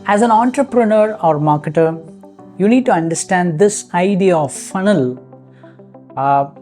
As an entrepreneur or marketer, you need to understand this idea of funnel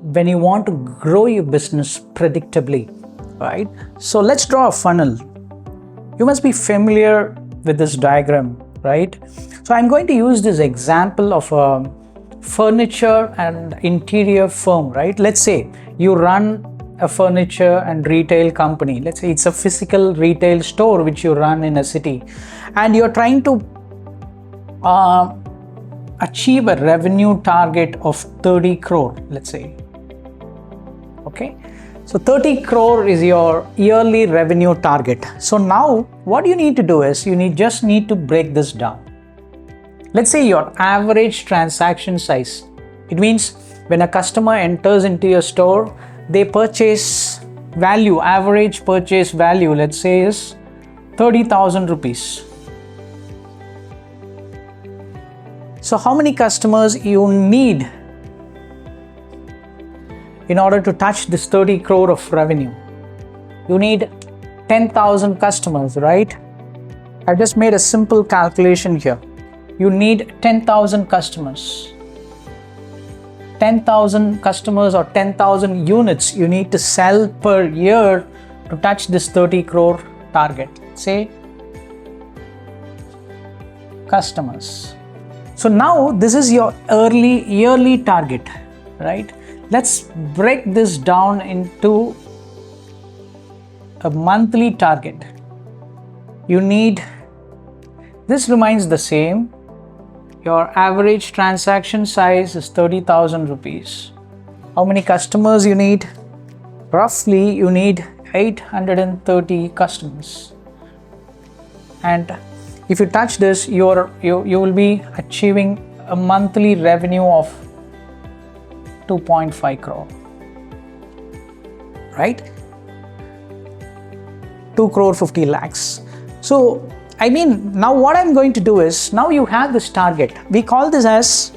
when you want to grow your business predictably, right? So let's draw a funnel. You must be familiar with this diagram, right? So I'm going to use this example of a furniture and interior firm, right? Let's say you run a furniture and retail company. Let's say it's a physical retail store which you run in a city, and you're trying to achieve a revenue target of 30 crore, let's say. Okay, so 30 crore is your yearly revenue target. So now what you need to do is you just need to break this down. Let's say your average transaction size. It means when a customer enters into your store, they purchase value, average purchase value, let's say is 30,000 rupees. So how many customers you need in order to touch this 30 crore of revenue? You need 10,000 customers, right? I just made a simple calculation here. You need 10,000 customers. 10,000 customers or 10,000 units you need to sell per year to touch this 30 crore target. Say customers. So now this is your yearly target, right? Let's break this down into a monthly target. You need, this remains the same. Your average transaction size is 30,000 rupees. How many customers you need? Roughly you need 830 customers. And if you touch this, you will be achieving a monthly revenue of 2.5 crore, right? 2 crore 50 lakhs. So I mean, now what I'm going to do is, now you have this target. We call this as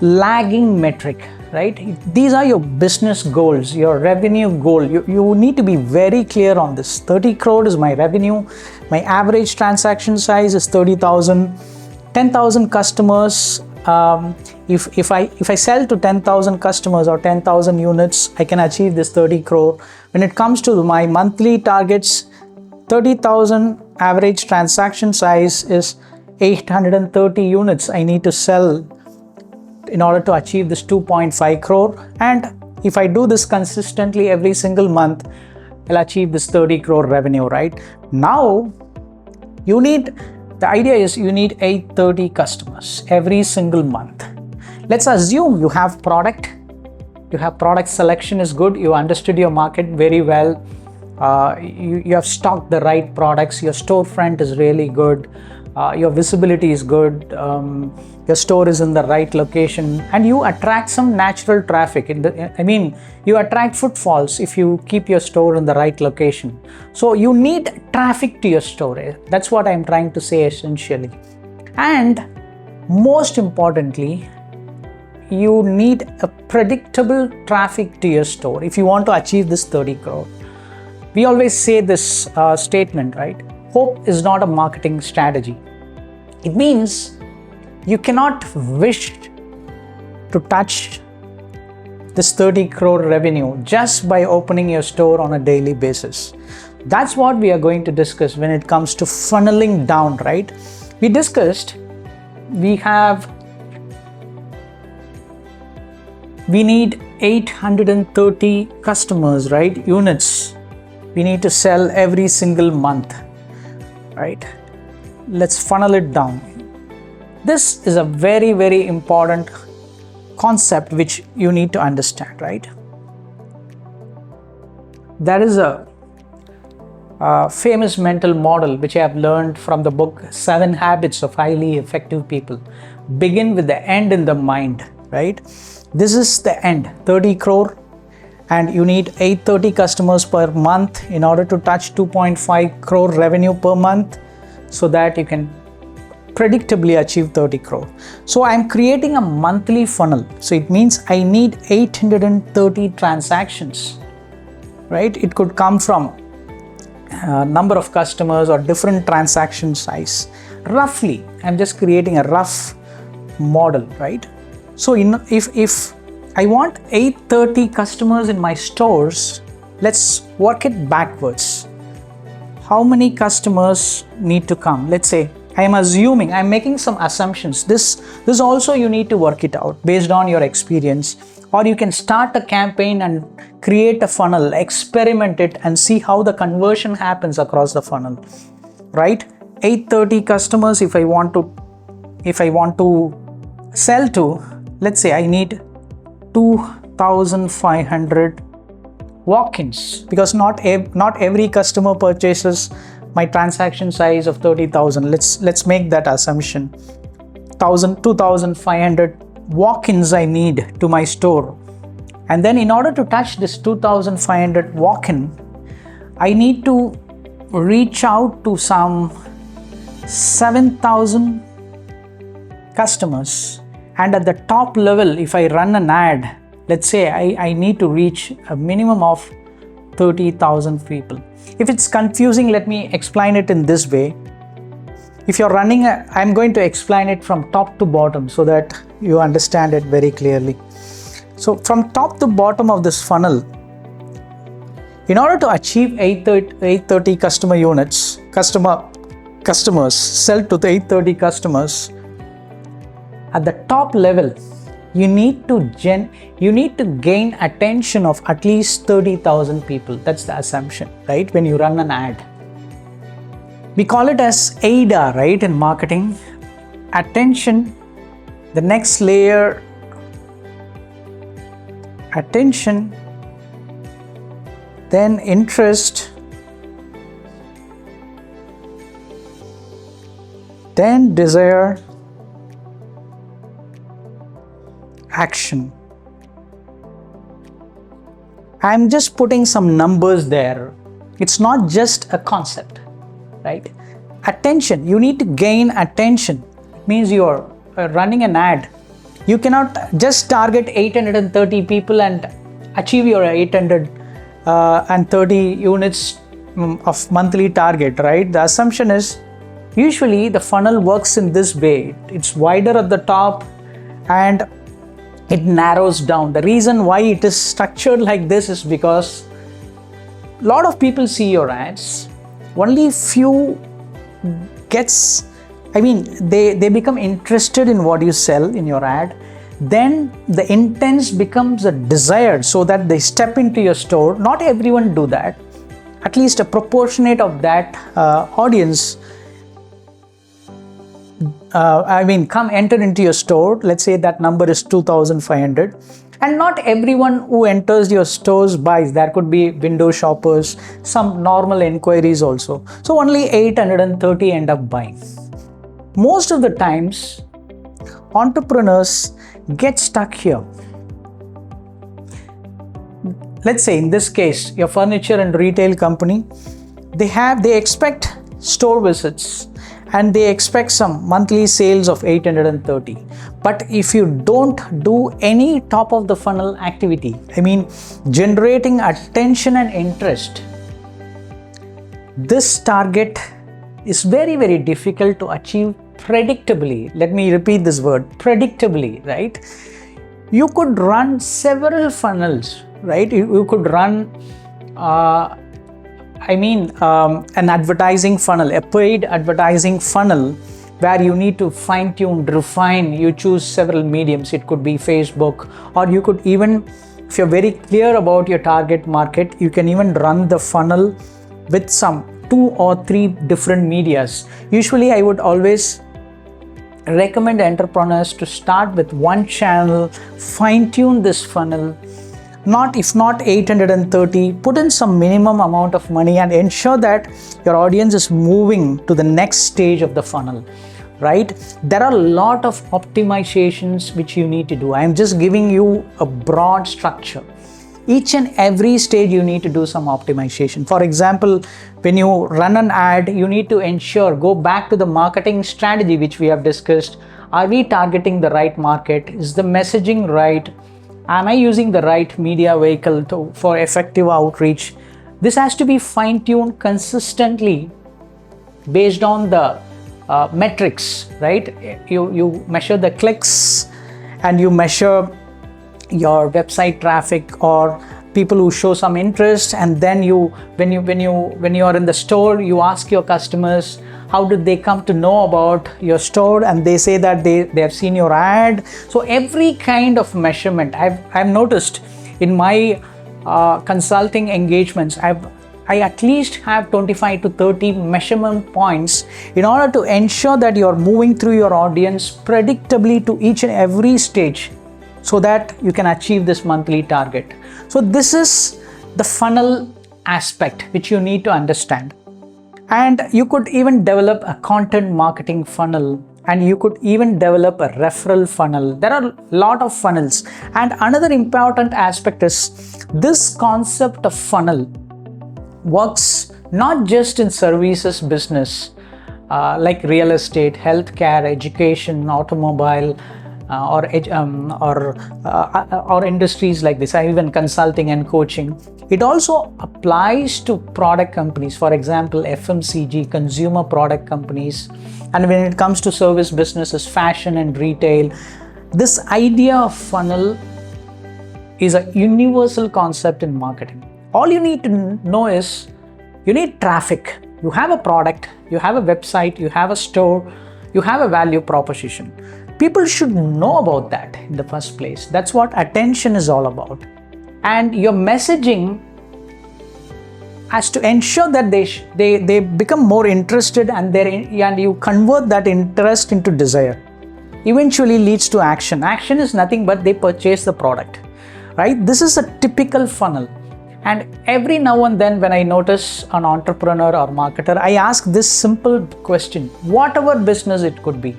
lagging metric, right? These are your business goals, your revenue goal. You need to be very clear on this. 30 crore is my revenue. My average transaction size is 30,000. 10,000 customers. If I sell to 10,000 customers or 10,000 units, I can achieve this 30 crore. When it comes to my monthly targets, 30,000 average transaction size is 830 units I need to sell in order to achieve this 2.5 crore. And if I do this consistently every single month, I'll achieve this 30 crore revenue, right? Now, the idea is you need 830 customers every single month. Let's assume you have product selection is good, you understood your market very well. You have stocked the right products, your storefront is really good, your visibility is good, your store is in the right location, and you attract some natural traffic. You attract footfalls if you keep your store in the right location. So you need traffic to your store. That's what I'm trying to say essentially. And most importantly, you need a predictable traffic to your store if you want to achieve this 30 crore. We always say this statement, right? Hope is not a marketing strategy. It means you cannot wish to touch this 30 crore revenue just by opening your store on a daily basis. That's what we are going to discuss when it comes to funneling down, right? We discussed we need 830 customers, right? Units we need to sell every single month, right? Let's funnel it down. This is a very, very important concept which you need to understand, right? There is a famous mental model which I have learned from the book 7 Habits of Highly Effective People. Begin with the end in the mind, right? This is the end, 30 crore. And you need 830 customers per month in order to touch 2.5 crore revenue per month so that you can predictably achieve 30 crore. So I'm creating a monthly funnel. So it means I need 830 transactions, right? It could come from number of customers or different transaction size. Roughly, I'm just creating a rough model, right? So if I want 830 customers in my stores, let's work it backwards. How many customers need to come? Let's say I'm making some assumptions. This also you need to work it out based on your experience, or you can start a campaign and create a funnel, experiment it and see how the conversion happens across the funnel, right? 830 customers if I want to sell to, let's say I need 2,500 walk-ins, because not every customer purchases my transaction size of 30,000. Let's make that assumption. 2,500 walk-ins I need to my store, and then in order to touch this 2,500 walk-in, I need to reach out to some 7,000 customers, and at the top level, if I run an ad, let's say I need to reach a minimum of 30,000 people. If it's confusing, let me explain it in this way. If you're running I'm going to explain it from top to bottom so that you understand it very clearly. So from top to bottom of this funnel, in order to achieve 830 customers, sell to the 830 customers, at the top level, you need to gain attention of at least 30,000 people. That's the assumption, right? When you run an ad, we call it as AIDA, right? In marketing, attention, the next layer, attention, then interest, then desire, action. I'm just putting some numbers there. It's not just a concept, right? Attention, you need to gain attention. It means you're running an ad. You cannot just target 830 people and achieve your 830 units of monthly target, right? The assumption is usually the funnel works in this way. It's wider at the top and it narrows down. The reason why it is structured like this is because a lot of people see your ads. Only few they become interested in what you sell in your ad. Then the intent becomes a desire so that they step into your store. Not everyone do that. At least a proportionate of that audience come enter into your store. Let's say that number is 2,500, and not everyone who enters your stores buys. There could be window shoppers, some normal inquiries also. So only 830 end up buying. Most of the times, entrepreneurs get stuck here. Let's say in this case, your furniture and retail company, they expect store visits and they expect some monthly sales of 830. But if you don't do any top of the funnel activity, generating attention and interest, this target is very, very difficult to achieve predictably. Let me repeat this word, predictably, right? You could run several funnels, right? You could run an advertising funnel, a paid advertising funnel, where you need to fine tune, refine, you choose several mediums. It could be Facebook, or you could even, if you're very clear about your target market, you can even run the funnel with some 2 or 3 different medias. Usually I would always recommend entrepreneurs to start with one channel, fine tune this funnel. If not 830, put in some minimum amount of money and ensure that your audience is moving to the next stage of the funnel, right? There are a lot of optimizations which you need to do. I am just giving you a broad structure. Each and every stage you need to do some optimization. For example, when you run an ad, you need to ensure, go back to the marketing strategy which we have discussed. Are we targeting the right market? Is the messaging right? Am I using the right media vehicle for effective outreach? This has to be fine-tuned consistently based on the metrics, right? You measure the clicks and you measure your website traffic or people who show some interest, and then when you are in the store, you ask your customers how did they come to know about your store, and they say that they have seen your ad. So every kind of measurement I've noticed in my consulting engagements, I at least have 25 to 30 measurement points in order to ensure that you're moving through your audience predictably to each and every stage so that you can achieve this monthly target. So this is the funnel aspect which you need to understand. And you could even develop a content marketing funnel, and you could even develop a referral funnel. There are a lot of funnels. And another important aspect is this concept of funnel works not just in services business like real estate, healthcare, education, automobile, or industries like this, even consulting and coaching. It also applies to product companies, for example, FMCG, consumer product companies. And when it comes to service businesses, fashion and retail, this idea of funnel is a universal concept in marketing. All you need to know is you need traffic. You have a product, you have a website, you have a store, you have a value proposition. People should know about that in the first place. That's what attention is all about. And your messaging has to ensure that they become more interested, and you convert that interest into desire. Eventually leads to action. Action is nothing but they purchase the product, right? This is a typical funnel. And every now and then when I notice an entrepreneur or marketer, I ask this simple question, whatever business it could be.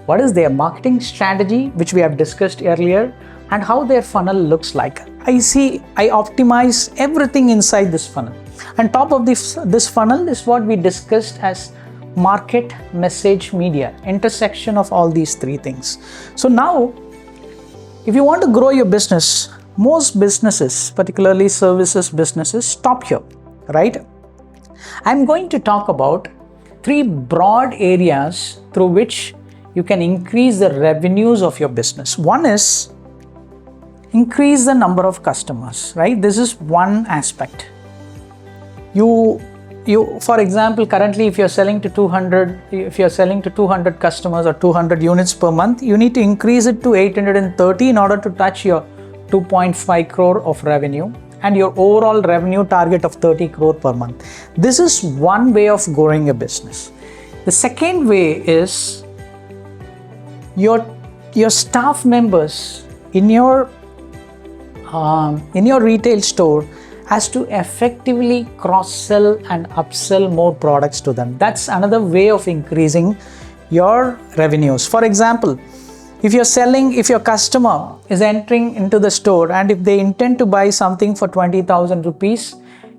What is their marketing strategy, which we have discussed earlier, and how their funnel looks like. I optimize everything inside this funnel. And top of this funnel is what we discussed as market, message, media, intersection of all these three things. So now, if you want to grow your business, most businesses, particularly services businesses, stop here, right? I'm going to talk about 3 broad areas through which you can increase the revenues of your business. One is increase the number of customers, right? This is one aspect. You, for example, currently if you're selling to 200 customers or 200 units per month, you need to increase it to 830 in order to touch your 2.5 crore of revenue and your overall revenue target of 30 crore per month. This is one way of growing a business. The second way is your staff members in your retail store has to effectively cross-sell and upsell more products to them. That's another way of increasing your revenues. For example, if your customer is entering into the store and if they intend to buy something for 20,000 rupees,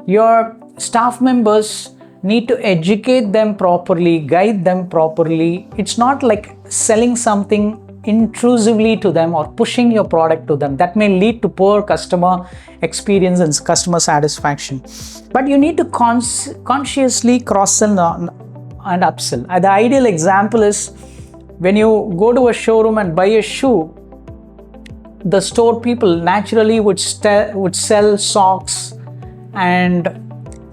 your staff members need to educate them properly, guide them properly. It's not like selling something intrusively to them or pushing your product to them. That may lead to poor customer experience and customer satisfaction. But you need to consciously cross-sell and upsell. The ideal example is when you go to a showroom and buy a shoe, the store people naturally would sell socks and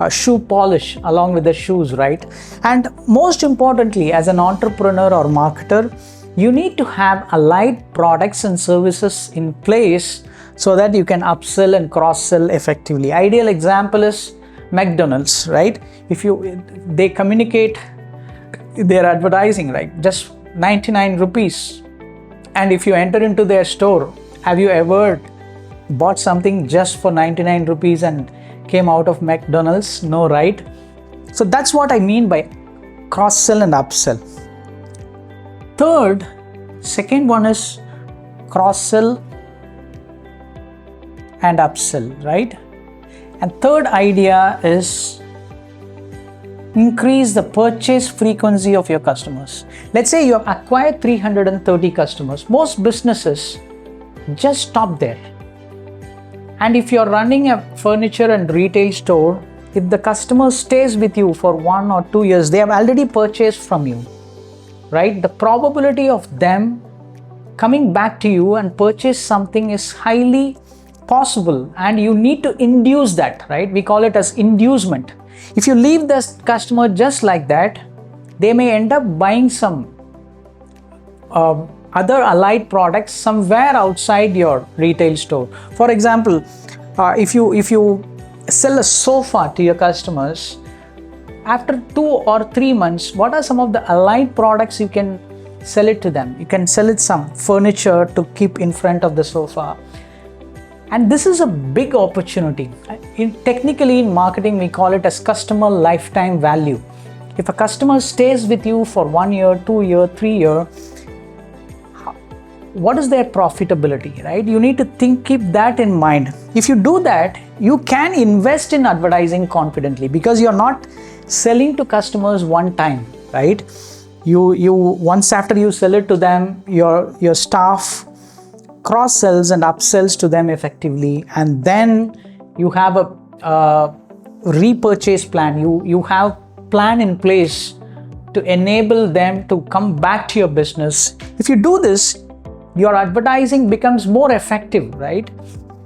shoe polish along with the shoes, right? And most importantly, as an entrepreneur or marketer, you need to have allied products and services in place so that you can upsell and cross-sell effectively. Ideal example is McDonald's, right? They communicate their advertising, right? Just 99 rupees. And if you enter into their store, have you ever bought something just for 99 rupees and came out of McDonald's? No, right? So that's what I mean by cross-sell and upsell. Second one is cross-sell and upsell, right? And third idea is increase the purchase frequency of your customers. Let's say you have acquired 330 customers. Most businesses just stop there. And if you're running a furniture and retail store, if the customer stays with you for 1 or 2 years, they have already purchased from you, right? The probability of them coming back to you and purchase something is highly possible, and you need to induce that, right? We call it as inducement. If you leave the customer just like that, they may end up buying some other allied products somewhere outside your retail store. For example, if you sell a sofa to your customers, after 2 or 3 months, what are some of the allied products you can sell it to them? You can sell it some furniture to keep in front of the sofa. And this is a big opportunity. Technically in marketing, we call it as customer lifetime value. If a customer stays with you for 1 year, 2 year, 3 year, what is their profitability, right? You need to keep that in mind. If you do that, you can invest in advertising confidently, because you're not selling to customers one time, right? You once after you sell it to them, your staff cross sells and upsells to them effectively, and then you have a repurchase plan. You have plan in place to enable them to come back to your business. If you do this, your advertising becomes more effective, right?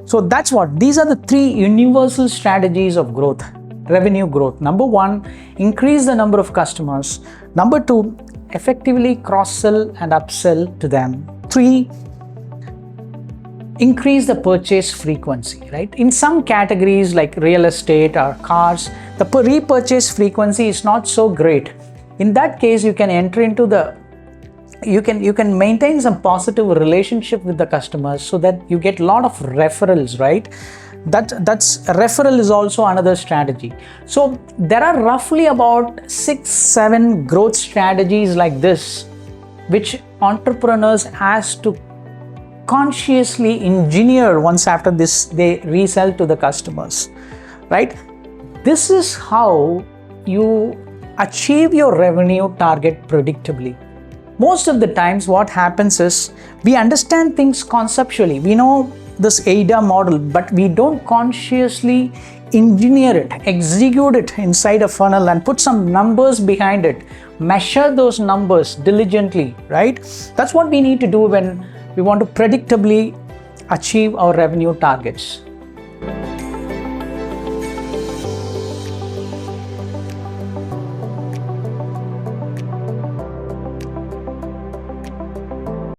So that's what, these are the 3 universal strategies of growth, revenue growth. Number 1, increase the number of customers. Number 2, effectively cross-sell and upsell to them. 3, increase the purchase frequency, right? In some categories like real estate or cars, the repurchase frequency is not so great. In that case, you can enter into you can maintain some positive relationship with the customers so that you get a lot of referrals, right? That's referral is also another strategy. So there are roughly about 6-7 growth strategies like this, which entrepreneurs has to consciously engineer once after this they resell to the customers, right? This is how you achieve your revenue target predictably. Most of the times what happens is we understand things conceptually. We know this AIDA model, but we don't consciously engineer it, execute it inside a funnel and put some numbers behind it, measure those numbers diligently, right? That's what we need to do when we want to predictably achieve our revenue targets.